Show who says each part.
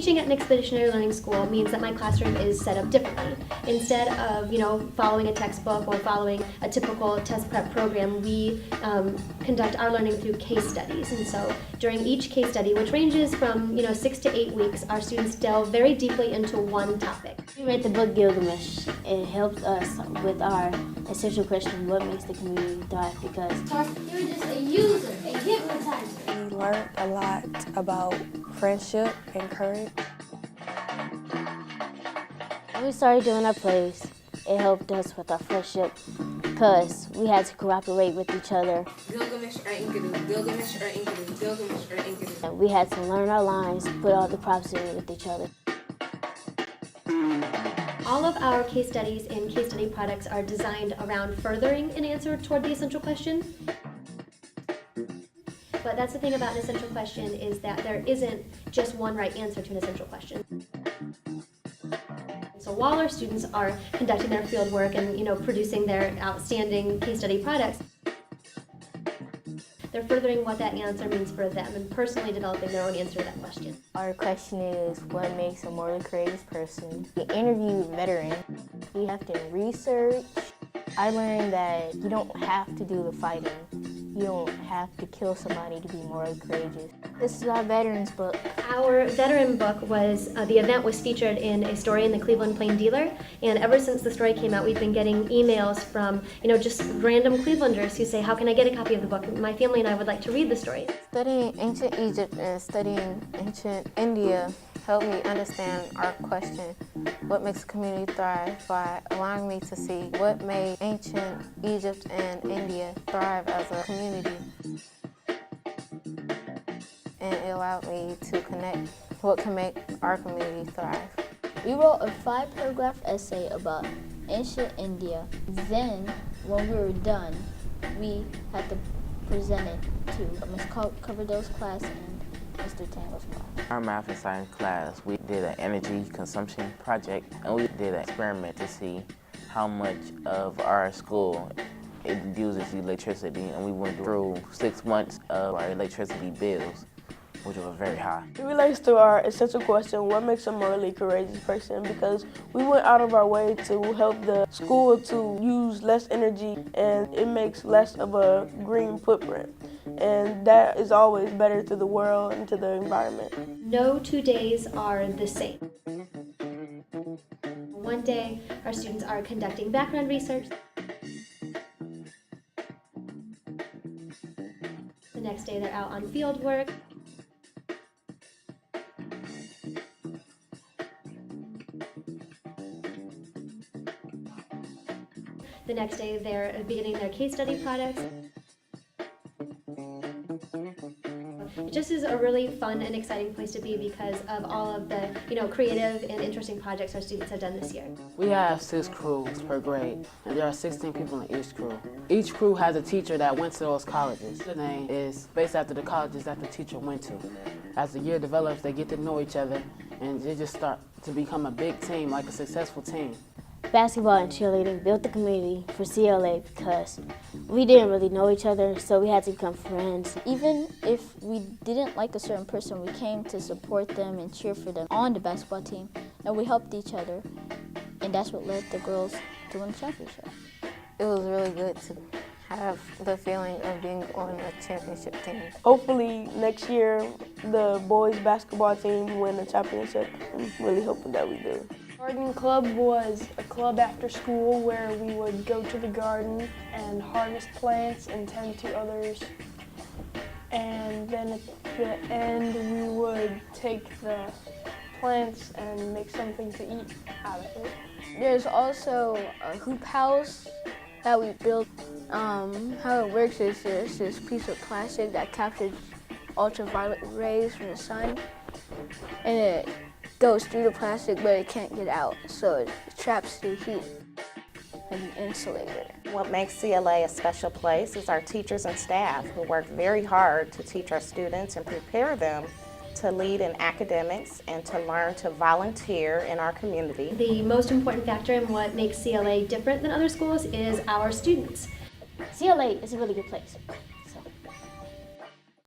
Speaker 1: teaching at an expeditionary learning school means that my classroom is set up differently. Instead of, following a textbook or following a typical test prep program, we conduct our learning through case studies. And so during each case study, which ranges from 6 to 8 weeks, our students delve very deeply into one topic.
Speaker 2: We read the book Gilgamesh. It helped us with our essential question, what makes the community thrive? Because
Speaker 3: you're just a user, a hypnotizer.
Speaker 4: We learned a lot about friendship and courage.
Speaker 2: when we started doing our plays, it helped us with our friendship because we had to cooperate with each other.
Speaker 5: Gilgamesh or Enkidu, Gilgamesh or Enkidu, Gilgamesh or Enkidu.
Speaker 2: And we had to learn our lines, put all the props in with each other.
Speaker 1: All of our case studies and case study products are designed around furthering an answer toward the essential question. But that's the thing about an essential question is that there isn't just one right answer to an essential question. So while our students are conducting their field work and producing their outstanding case study products, they're furthering what that answer means for them and personally developing their own answer to that question.
Speaker 2: Our question is, what makes a morally courageous person? We interviewed veterans. We have to research. I learned that you don't have to do the fighting. You don't have to kill somebody to be morally courageous. This is our veterans book.
Speaker 1: Our veteran book was, the event was featured in a story in the Cleveland Plain Dealer, and ever since the story came out, we've been getting emails from, just random Clevelanders who say, how can I get a copy of the book? My family and I would like to read the story.
Speaker 6: Studying ancient Egypt and studying ancient India helped me understand our question, what makes a community thrive, by allowing me to see what made ancient Egypt and India thrive as a community. And it allowed me to connect what can make our community thrive.
Speaker 7: We wrote a 5-paragraph essay about ancient India. Then, when we were done, we had to present it to Ms. Coverdale's class and Mr. Tangle's class.
Speaker 8: Our math and science class, we did an energy consumption project, and we did an experiment to see how much of our school it uses electricity, and we went through 6 months of our electricity bills, which were very high.
Speaker 4: It relates to our essential question, what makes a morally courageous person? Because we went out of our way to help the school to use less energy, and it makes less of a green footprint. And that is always better to the world and to the environment.
Speaker 1: No 2 days are the same. One day, our students are conducting background research. The next day, they're out on field work. The next day, they're beginning their case study products. It just is a really fun and exciting place to be because of all of the, creative and interesting projects our students have done this year.
Speaker 9: We have 6 crews per grade, and there are 16 people in each crew. Each crew has a teacher that went to those colleges. The name is based after the colleges that the teacher went to. As the year develops, they get to know each other, and they just start to become a big team, like a successful team.
Speaker 2: Basketball and cheerleading built the community for CLA because we didn't really know each other, so we had to become friends.
Speaker 7: Even if we didn't like a certain person, we came to support them and cheer for them on the basketball team, and we helped each other, and that's what led the girls to win the championship.
Speaker 6: It was really good to have the feeling of being on a championship team.
Speaker 4: Hopefully next year the boys basketball team win the championship. I'm really hoping that we do.
Speaker 10: Garden club was a club after school where we would go to the garden and harvest plants and tend to others. And then at the end we would take the plants and make something to eat out of it.
Speaker 7: There's also a hoop house that we built. How it works is there's this piece of plastic that captures ultraviolet rays from the sun, and it goes through the plastic, but it can't get out, so it traps the heat like an insulator.
Speaker 11: What makes CLA a special place is our teachers and staff who work very hard to teach our students and prepare them to lead in academics and to learn to volunteer in our community.
Speaker 1: The most important factor in what makes CLA different than other schools is our students.
Speaker 2: CLA is a really good place.